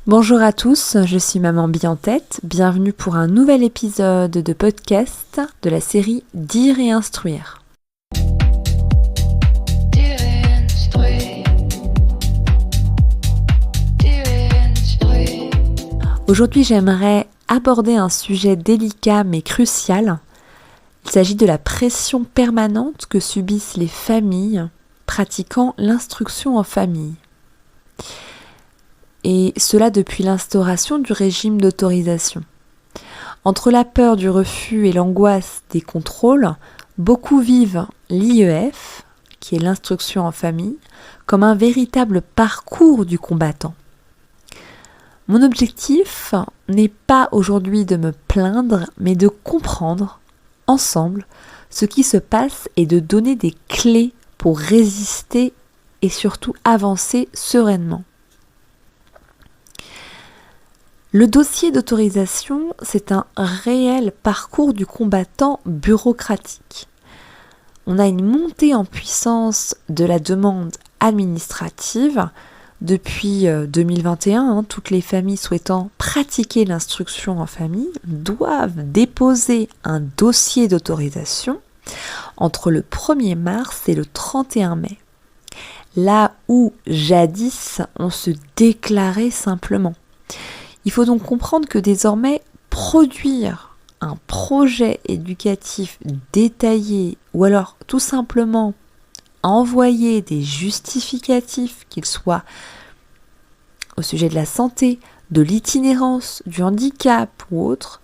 Bonjour à tous, je suis Maman Bien-Tête, bienvenue pour un nouvel épisode de podcast de la série Dire et Instruire. Aujourd'hui, j'aimerais aborder un sujet délicat mais crucial. Il s'agit de la pression permanente que subissent les familles pratiquant l'instruction en famille. Et cela depuis l'instauration du régime d'autorisation. Entre la peur du refus et l'angoisse des contrôles, beaucoup vivent l'IEF, qui est l'instruction en famille, comme un véritable parcours du combattant. Mon objectif n'est pas aujourd'hui de me plaindre, mais de comprendre ensemble ce qui se passe et de donner des clés pour résister et surtout avancer sereinement. Le dossier d'autorisation, c'est un réel parcours du combattant bureaucratique. On a une montée en puissance de la demande administrative. Depuis 2021, toutes les familles souhaitant pratiquer l'instruction en famille doivent déposer un dossier d'autorisation entre le 1er mars et le 31 mai. Là où jadis on se déclarait simplement. Il faut donc comprendre que désormais, produire un projet éducatif détaillé ou alors tout simplement envoyer des justificatifs, qu'ils soient au sujet de la santé, de l'itinérance, du handicap ou autre,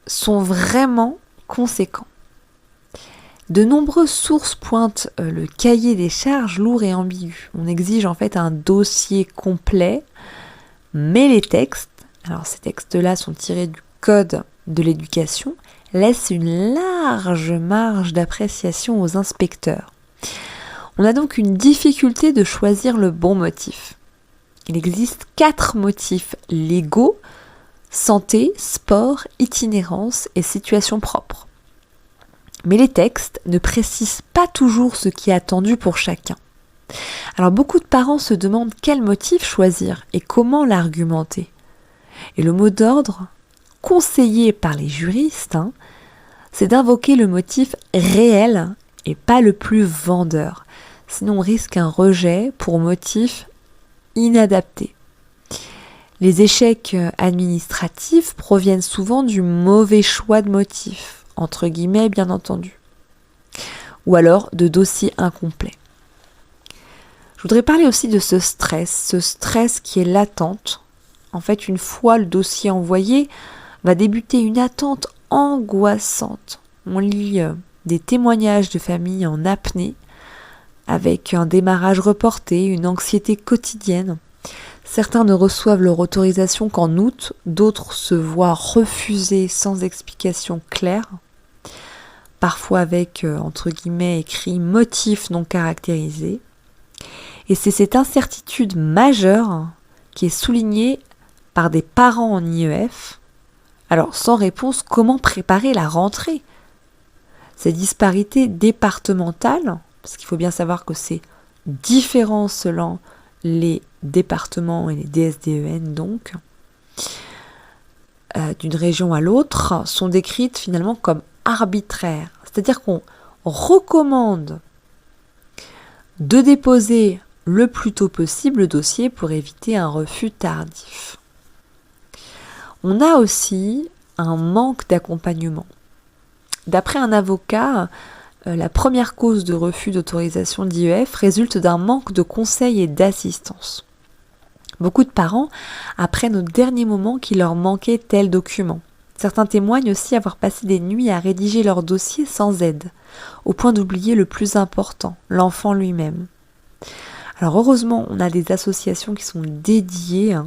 sont vraiment conséquents. De nombreuses sources pointent le cahier des charges lourd et ambigu. On exige en fait un dossier complet. Mais les textes, alors ces textes-là sont tirés du Code de l'éducation, laissent une large marge d'appréciation aux inspecteurs. On a donc une difficulté de choisir le bon motif. Il existe 4 motifs légaux: santé, sport, itinérance et situation propre. Mais les textes ne précisent pas toujours ce qui est attendu pour chacun. Alors beaucoup de parents se demandent quel motif choisir et comment l'argumenter. Et le mot d'ordre, conseillé par les juristes, c'est d'invoquer le motif réel et pas le plus vendeur. Sinon on risque un rejet pour motif inadapté. Les échecs administratifs proviennent souvent du mauvais choix de motif, entre guillemets bien entendu, ou alors de dossiers incomplets. Je voudrais parler aussi de ce stress qui est latente. En fait, une fois le dossier envoyé, va débuter une attente angoissante. On lit des témoignages de familles en apnée, avec un démarrage reporté, une anxiété quotidienne. Certains ne reçoivent leur autorisation qu'en août, d'autres se voient refuser sans explication claire, parfois avec, entre guillemets, écrit « motif non caractérisé ». Et c'est cette incertitude majeure qui est soulignée par des parents en IEF. Alors, sans réponse, comment préparer la rentrée ? Ces disparités départementales, parce qu'il faut bien savoir que c'est différent selon les départements et les DSDEN donc, d'une région à l'autre, sont décrites finalement comme arbitraires. C'est-à-dire qu'on recommande de déposer le plus tôt possible le dossier pour éviter un refus tardif. On a aussi un manque d'accompagnement. D'après un avocat, la première cause de refus d'autorisation d'IEF résulte d'un manque de conseils et d'assistance. Beaucoup de parents apprennent au dernier moment qu'il leur manquait tel document. Certains témoignent aussi avoir passé des nuits à rédiger leur dossier sans aide, au point d'oublier le plus important, l'enfant lui-même. Alors heureusement, on a des associations qui sont dédiées,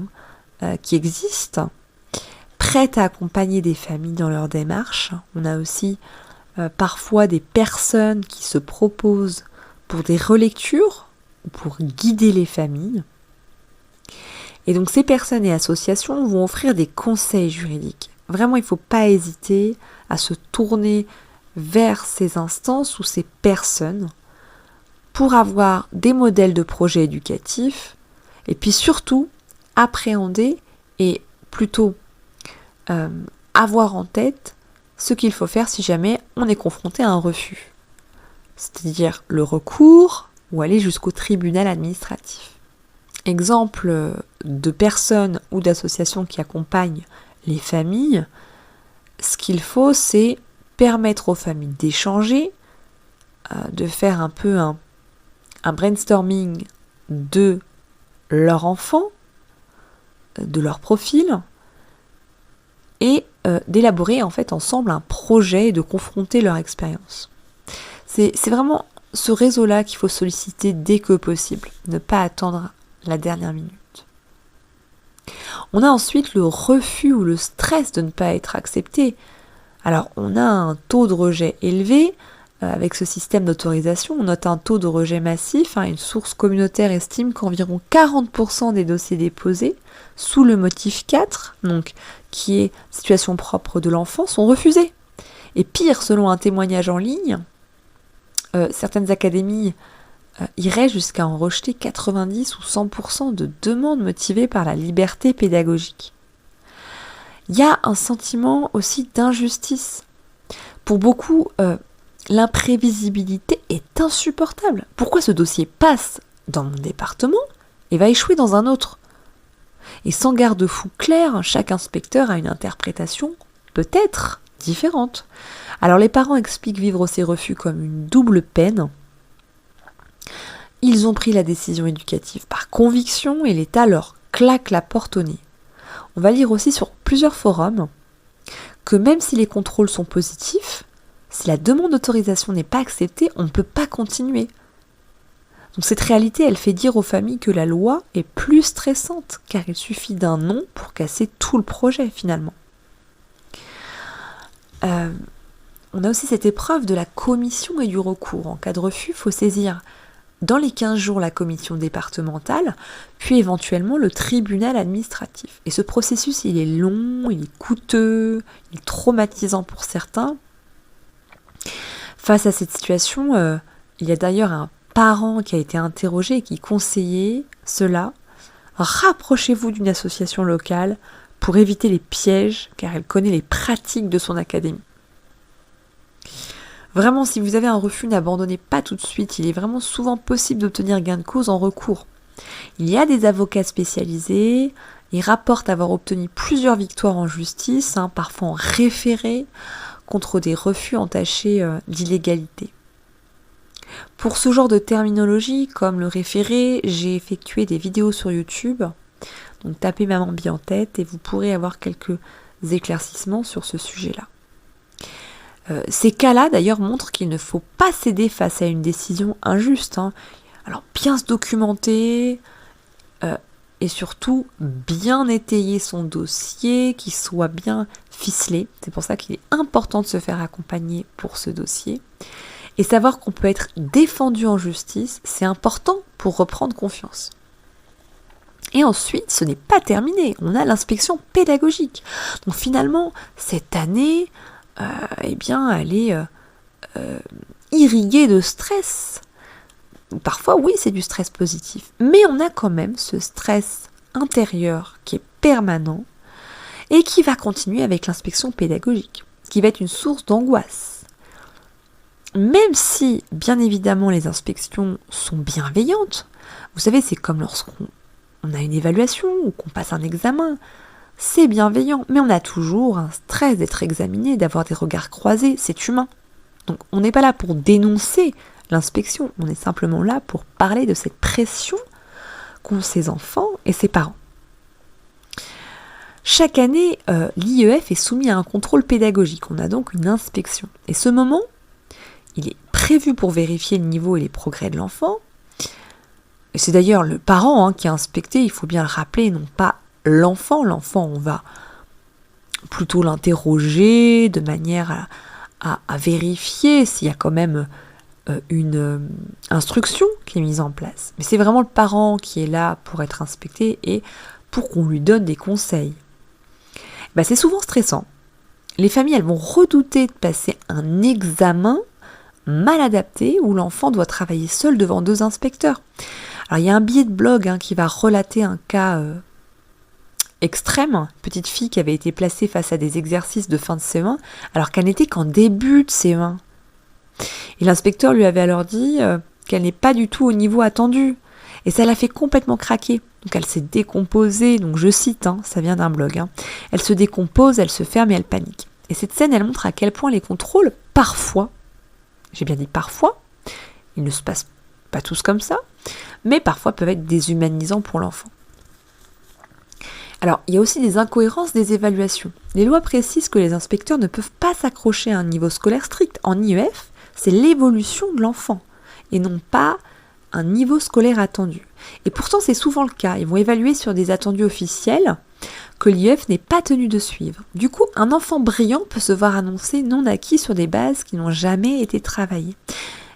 qui existent, prêtes à accompagner des familles dans leur démarche. On a aussi parfois des personnes qui se proposent pour des relectures ou pour guider les familles. Et donc ces personnes et associations vont offrir des conseils juridiques. Vraiment, il ne faut pas hésiter à se tourner vers ces instances ou ces personnes pour avoir des modèles de projets éducatifs et puis surtout appréhender et plutôt avoir en tête ce qu'il faut faire si jamais on est confronté à un refus. C'est-à-dire le recours ou aller jusqu'au tribunal administratif. Exemple de personnes ou d'associations qui accompagnent les familles, ce qu'il faut, c'est permettre aux familles d'échanger, de faire un peu un brainstorming de leur enfant, de leur profil, et d'élaborer en fait ensemble un projet et de confronter leur expérience. C'est vraiment ce réseau-là qu'il faut solliciter dès que possible, ne pas attendre la dernière minute. On a ensuite le refus ou le stress de ne pas être accepté. Alors on a un taux de rejet élevé. Avec ce système d'autorisation, on note un taux de rejet massif. Une source communautaire estime qu'environ 40% des dossiers déposés sous le motif 4, donc qui est situation propre de l'enfant, sont refusés. Et pire, selon un témoignage en ligne, certaines académies iraient jusqu'à en rejeter 90 ou 100% de demandes motivées par la liberté pédagogique. Il y a un sentiment aussi d'injustice. Pour beaucoup, l'imprévisibilité est insupportable. Pourquoi ce dossier passe dans mon département et va échouer dans un autre ? Et sans garde-fou clair, chaque inspecteur a une interprétation peut-être différente. Alors les parents expliquent vivre ces refus comme une double peine. Ils ont pris la décision éducative par conviction et l'État leur claque la porte au nez. On va lire aussi sur plusieurs forums que même si les contrôles sont positifs, si la demande d'autorisation n'est pas acceptée, on ne peut pas continuer. Donc cette réalité, elle fait dire aux familles que la loi est plus stressante, car il suffit d'un non pour casser tout le projet finalement. On a aussi cette épreuve de la commission et du recours. En cas de refus, il faut saisir dans les 15 jours la commission départementale, puis éventuellement le tribunal administratif. Et ce processus, il est long, il est coûteux, il est traumatisant pour certains. Face à cette situation, il y a d'ailleurs un parent qui a été interrogé et qui conseillait cela. Rapprochez-vous d'une association locale pour éviter les pièges, car elle connaît les pratiques de son académie. Vraiment, si vous avez un refus, n'abandonnez pas tout de suite. Il est vraiment souvent possible d'obtenir gain de cause en recours. Il y a des avocats spécialisés. Ils rapportent avoir obtenu plusieurs victoires en justice, parfois en référé, contre des refus entachés d'illégalité. Pour ce genre de terminologie, comme le référé, j'ai effectué des vidéos sur YouTube. Donc tapez Maman Bi en tête et vous pourrez avoir quelques éclaircissements sur ce sujet-là. Ces cas-là, d'ailleurs, montrent qu'il ne faut pas céder face à une décision injuste. Alors, bien se documenter et surtout bien étayer son dossier, qu'il soit bien ficelé. C'est pour ça qu'il est important de se faire accompagner pour ce dossier. Et savoir qu'on peut être défendu en justice, c'est important pour reprendre confiance. Et ensuite, ce n'est pas terminé. On a l'inspection pédagogique. Donc finalement, cette année, elle est irriguée de stress. Parfois, oui, c'est du stress positif. Mais on a quand même ce stress intérieur qui est permanent et qui va continuer avec l'inspection pédagogique, qui va être une source d'angoisse. Même si, bien évidemment, les inspections sont bienveillantes, vous savez, c'est comme lorsqu'on a une évaluation ou qu'on passe un examen, c'est bienveillant, mais on a toujours un stress d'être examiné, d'avoir des regards croisés, c'est humain. Donc on n'est pas là pour dénoncer l'inspection, on est simplement là pour parler de cette pression qu'ont ses enfants et ses parents. Chaque année, l'IEF est soumis à un contrôle pédagogique, on a donc une inspection. Et ce moment, il est prévu pour vérifier le niveau et les progrès de l'enfant. Et c'est d'ailleurs le parent qui est inspecté, il faut bien le rappeler, non pas l'enfant. L'enfant, on va plutôt l'interroger de manière à vérifier s'il y a quand même une instruction qui est mise en place. Mais c'est vraiment le parent qui est là pour être inspecté et pour qu'on lui donne des conseils. C'est souvent stressant. Les familles, elles vont redouter de passer un examen mal adapté où l'enfant doit travailler seul devant 2 inspecteurs. Alors il y a un billet de blog qui va relater un cas extrême, petite fille qui avait été placée face à des exercices de fin de CE1 alors qu'elle n'était qu'en début de CE1. Et l'inspecteur lui avait alors dit qu'elle n'est pas du tout au niveau attendu. Et ça l'a fait complètement craquer. Donc elle s'est décomposée, donc je cite, ça vient d'un blog. Elle se décompose, elle se ferme et elle panique. Et cette scène, elle montre à quel point les contrôles, parfois, j'ai bien dit parfois, ils ne se passent pas tous comme ça, mais parfois peuvent être déshumanisants pour l'enfant. Alors, il y a aussi des incohérences des évaluations. Les lois précisent que les inspecteurs ne peuvent pas s'accrocher à un niveau scolaire strict. En IEF, c'est l'évolution de l'enfant et non pas un niveau scolaire attendu. Et pourtant, c'est souvent le cas. Ils vont évaluer sur des attendus officiels que l'IEF n'est pas tenu de suivre. Du coup, un enfant brillant peut se voir annoncer non acquis sur des bases qui n'ont jamais été travaillées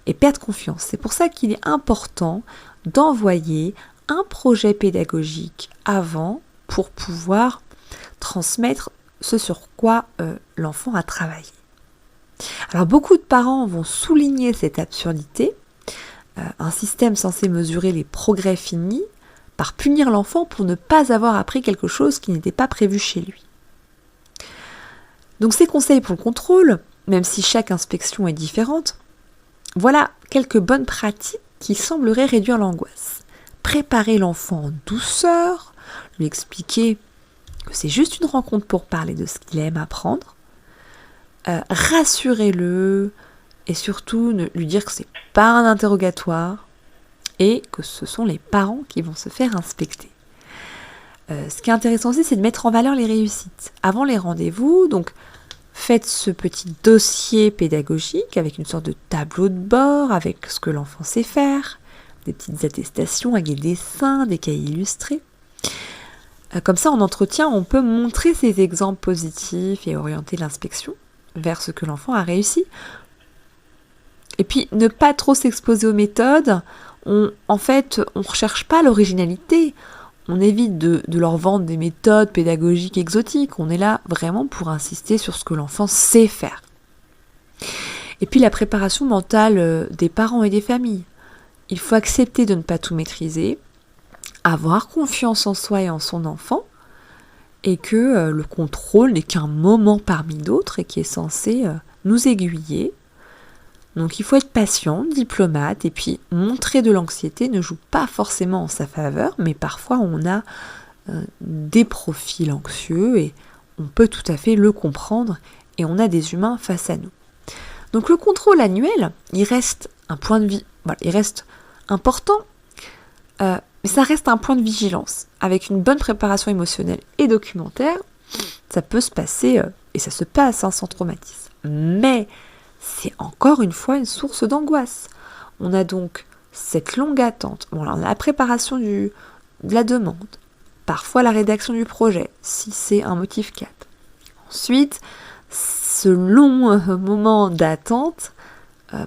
et perdre confiance. C'est pour ça qu'il est important d'envoyer un projet pédagogique avant pour pouvoir transmettre ce sur quoi l'enfant a travaillé. Alors beaucoup de parents vont souligner cette absurdité, un système censé mesurer les progrès finis, par punir l'enfant pour ne pas avoir appris quelque chose qui n'était pas prévu chez lui. Donc ces conseils pour le contrôle, même si chaque inspection est différente, voilà quelques bonnes pratiques qui sembleraient réduire l'angoisse. Préparer l'enfant en douceur, lui expliquer que c'est juste une rencontre pour parler de ce qu'il aime apprendre, rassurez-le et surtout lui dire que c'est pas un interrogatoire et que ce sont les parents qui vont se faire inspecter. Ce qui est intéressant aussi, c'est de mettre en valeur les réussites. Avant les rendez-vous, donc faites ce petit dossier pédagogique avec une sorte de tableau de bord avec ce que l'enfant sait faire, des petites attestations avec des dessins, des cahiers illustrés. Comme ça, en entretien, on peut montrer ces exemples positifs et orienter l'inspection vers ce que l'enfant a réussi. Et puis, ne pas trop s'exposer aux méthodes. On ne recherche pas l'originalité. On évite de leur vendre des méthodes pédagogiques exotiques. On est là vraiment pour insister sur ce que l'enfant sait faire. Et puis, la préparation mentale des parents et des familles. Il faut accepter de ne pas tout maîtriser, avoir confiance en soi et en son enfant, et que le contrôle n'est qu'un moment parmi d'autres et qui est censé nous aiguiller. Donc il faut être patient, diplomate, et puis montrer de l'anxiété ne joue pas forcément en sa faveur, mais parfois on a des profils anxieux et on peut tout à fait le comprendre et on a des humains face à nous. Donc le contrôle annuel, il reste un point de vie, voilà, il reste important, mais ça reste un point de vigilance. Avec une bonne préparation émotionnelle et documentaire, ça peut se passer, et ça se passe sans traumatisme. Mais c'est encore une fois une source d'angoisse. On a donc cette longue attente, on a la préparation de la demande, parfois la rédaction du projet, si c'est un motif 4. Ensuite, ce long moment d'attente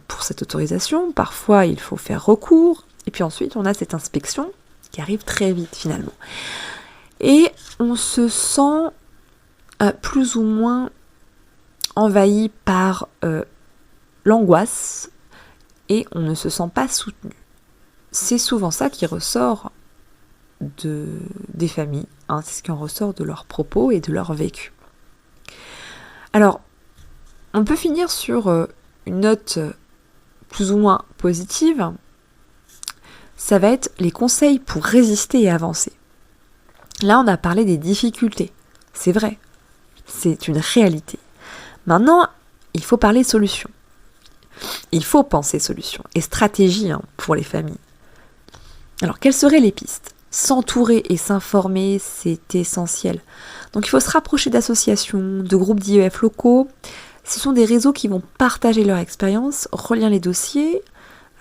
pour cette autorisation, parfois il faut faire recours, et puis ensuite on a cette inspection qui arrive très vite finalement. Et on se sent plus ou moins envahi par l'angoisse et on ne se sent pas soutenu. C'est souvent ça qui ressort des familles, c'est ce qui en ressort de leurs propos et de leur vécu. Alors, on peut finir sur une note plus ou moins positive. Ça va être les conseils pour résister et avancer. Là, on a parlé des difficultés. C'est vrai, c'est une réalité. Maintenant, il faut parler solutions. Il faut penser solutions et stratégies pour les familles. Alors, quelles seraient les pistes ? S'entourer et s'informer, c'est essentiel. Donc, il faut se rapprocher d'associations, de groupes d'IEF locaux. Ce sont des réseaux qui vont partager leur expérience, relire les dossiers,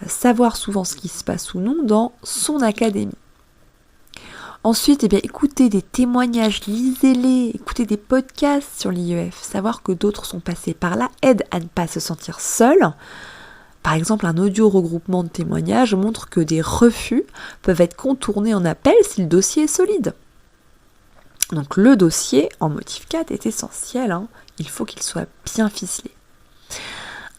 savoir souvent ce qui se passe ou non dans son académie. Ensuite, écoutez des témoignages, lisez-les, écoutez des podcasts sur l'IEF, savoir que d'autres sont passés par là aide à ne pas se sentir seul. Par exemple, un audio regroupement de témoignages montre que des refus peuvent être contournés en appel si le dossier est solide. Donc le dossier en motif 4 est essentiel, il faut qu'il soit bien ficelé.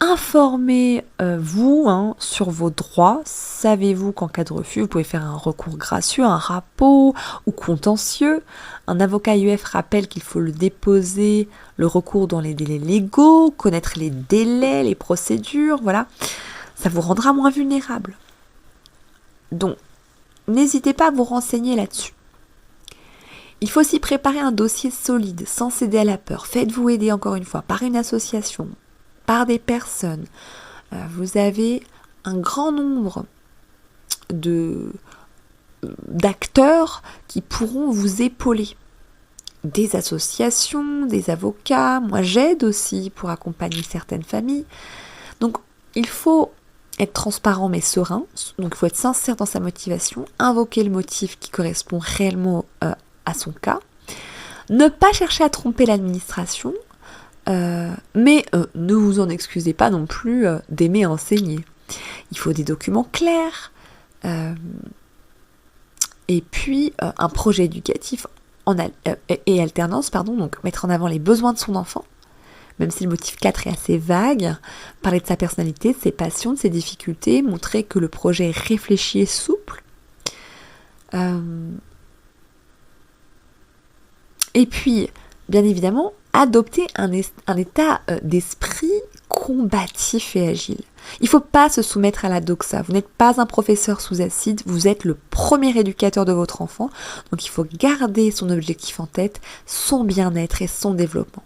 Informez-vous sur vos droits. Savez-vous qu'en cas de refus, vous pouvez faire un recours gracieux, un rapport ou contentieux. Un avocat IEF rappelle qu'il faut le déposer, le recours dans les délais légaux, connaître les délais, les procédures, voilà. Ça vous rendra moins vulnérable. Donc, n'hésitez pas à vous renseigner là-dessus. Il faut aussi préparer un dossier solide, sans céder à la peur. Faites-vous aider encore une fois par une association, par des personnes. Vous avez un grand nombre d'acteurs qui pourront vous épauler. Des associations, des avocats, moi j'aide aussi pour accompagner certaines familles. Donc il faut être transparent mais serein, donc il faut être sincère dans sa motivation, invoquer le motif qui correspond réellement à son cas, ne pas chercher à tromper l'administration, mais ne vous en excusez pas non plus d'aimer enseigner. Il faut des documents clairs, et puis un projet éducatif et alternance, donc mettre en avant les besoins de son enfant, même si le motif 4 est assez vague, parler de sa personnalité, de ses passions, de ses difficultés, montrer que le projet est réfléchi et souple. Et puis, bien évidemment, adopter un état d'esprit combatif et agile. Il ne faut pas se soumettre à la doxa. Vous n'êtes pas un professeur sous acide, vous êtes le premier éducateur de votre enfant. Donc il faut garder son objectif en tête, son bien-être et son développement.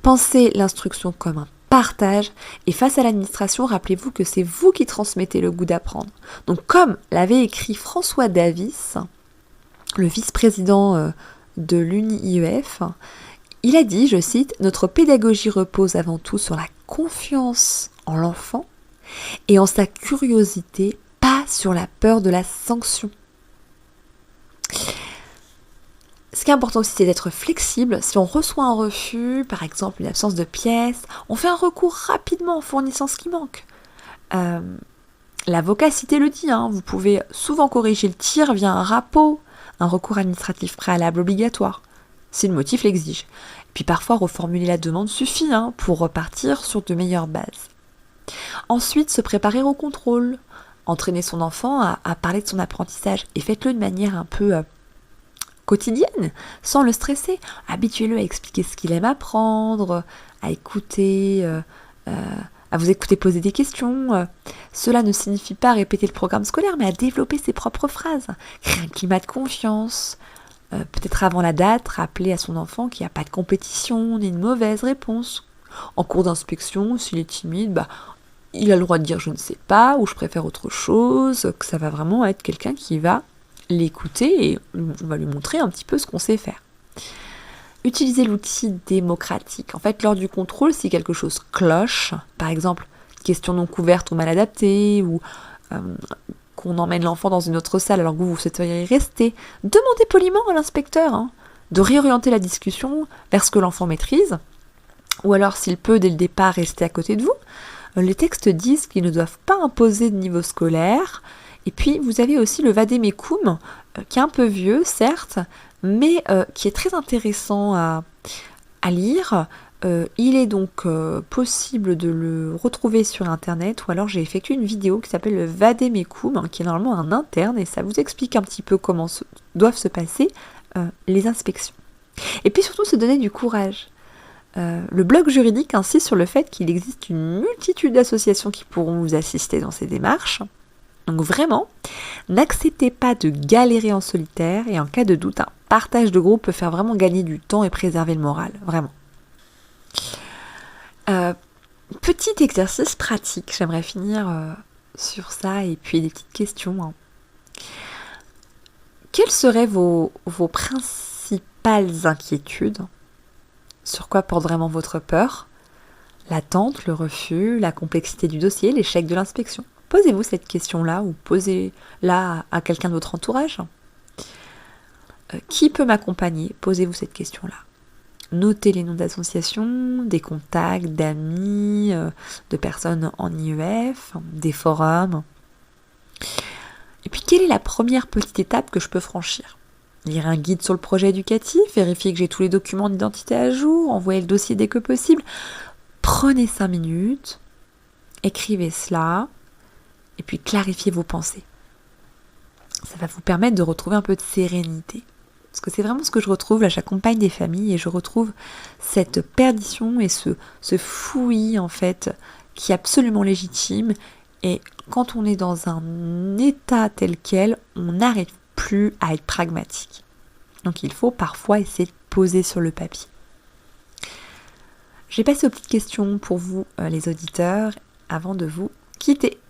Pensez l'instruction comme un partage et face à l'administration, rappelez-vous que c'est vous qui transmettez le goût d'apprendre. Donc comme l'avait écrit François Davis, le vice-président de l'UNI-IEF, il a dit, je cite, « Notre pédagogie repose avant tout sur la confiance en l'enfant et en sa curiosité, pas sur la peur de la sanction. » Ce qui est important aussi, c'est d'être flexible. Si on reçoit un refus, par exemple une absence de pièces, on fait un recours rapidement en fournissant ce qui manque. L'avocat cité le dit, vous pouvez souvent corriger le tir via un rapport, un recours administratif préalable obligatoire, si le motif l'exige. Puis parfois, reformuler la demande suffit pour repartir sur de meilleures bases. Ensuite, se préparer au contrôle, entraîner son enfant à parler de son apprentissage et faites-le de manière un peu quotidienne, sans le stresser. Habituez-le à expliquer ce qu'il aime apprendre, à écouter, à vous écouter poser des questions. Cela ne signifie pas répéter le programme scolaire, mais à développer ses propres phrases, créer un climat de confiance. Peut-être avant la date, rappeler à son enfant qu'il n'y a pas de compétition ni de mauvaise réponse. En cours d'inspection, s'il est timide, il a le droit de dire je ne sais pas ou je préfère autre chose, que ça va vraiment être quelqu'un qui va l'écouter et on va lui montrer un petit peu ce qu'on sait faire. Utilisez l'outil démocratique. En fait, lors du contrôle, si quelque chose cloche, par exemple, question non couverte ou mal adaptée, ou qu'on emmène l'enfant dans une autre salle alors que vous souhaiteriez y rester, demandez poliment à l'inspecteur de réorienter la discussion vers ce que l'enfant maîtrise, ou alors s'il peut dès le départ rester à côté de vous. Les textes disent qu'ils ne doivent pas imposer de niveau scolaire, et puis vous avez aussi le Vademecum, qui est un peu vieux certes, mais qui est très intéressant à lire. Il est donc possible de le retrouver sur internet, ou alors j'ai effectué une vidéo qui s'appelle le Vademecum, qui est normalement un interne, et ça vous explique un petit peu comment doivent se passer les inspections. Et puis surtout se donner du courage. Le blog juridique insiste sur le fait qu'il existe une multitude d'associations qui pourront vous assister dans ces démarches. Donc vraiment, n'acceptez pas de galérer en solitaire, et en cas de doute, un partage de groupe peut faire vraiment gagner du temps et préserver le moral, vraiment. Petit exercice pratique, j'aimerais finir sur ça, et puis des petites questions. Quelles seraient vos principales inquiétudes? Sur quoi porte vraiment votre peur? L'attente, le refus, la complexité du dossier, l'échec de l'inspection? Posez-vous cette question-là, ou posez-la à quelqu'un de votre entourage. Qui peut m'accompagner? Posez-vous cette question-là. Notez les noms d'associations, des contacts, d'amis, de personnes en IEF, des forums. Et puis, quelle est la première petite étape que je peux franchir? Lire un guide sur le projet éducatif, vérifier que j'ai tous les documents d'identité à jour, envoyer le dossier dès que possible. Prenez 5 minutes, écrivez cela et puis clarifiez vos pensées. Ça va vous permettre de retrouver un peu de sérénité. Parce que c'est vraiment ce que je retrouve, là j'accompagne des familles et je retrouve cette perdition et ce fouillis en fait qui est absolument légitime. Et quand on est dans un état tel quel, on n'arrive plus à être pragmatique. Donc il faut parfois essayer de poser sur le papier. J'ai passé aux petites questions pour vous les auditeurs avant de vous quitter.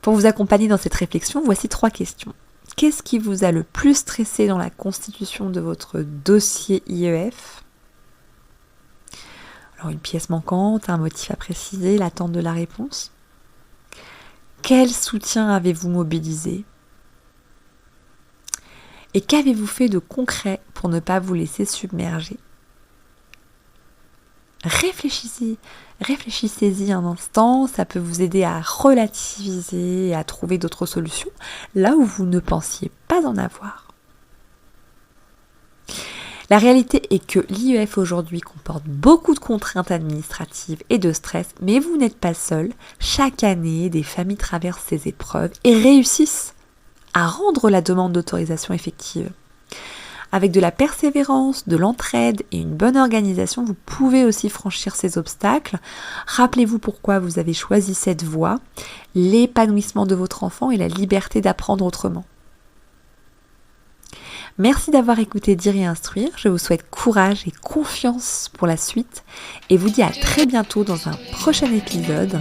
Pour vous accompagner dans cette réflexion, voici 3 questions. Qu'est-ce qui vous a le plus stressé dans la constitution de votre dossier IEF ? Alors une pièce manquante, un motif à préciser, l'attente de la réponse. Quel soutien avez-vous mobilisé ? Et qu'avez-vous fait de concret pour ne pas vous laisser submerger ? Réfléchissez-y un instant, ça peut vous aider à relativiser et à trouver d'autres solutions là où vous ne pensiez pas en avoir. La réalité est que l'IEF aujourd'hui comporte beaucoup de contraintes administratives et de stress, mais vous n'êtes pas seul. Chaque année, des familles traversent ces épreuves et réussissent à rendre la demande d'autorisation effective. Avec de la persévérance, de l'entraide et une bonne organisation, vous pouvez aussi franchir ces obstacles. Rappelez-vous pourquoi vous avez choisi cette voie, l'épanouissement de votre enfant et la liberté d'apprendre autrement. Merci d'avoir écouté Dire et Instruire. Je vous souhaite courage et confiance pour la suite et vous dis à très bientôt dans un prochain épisode.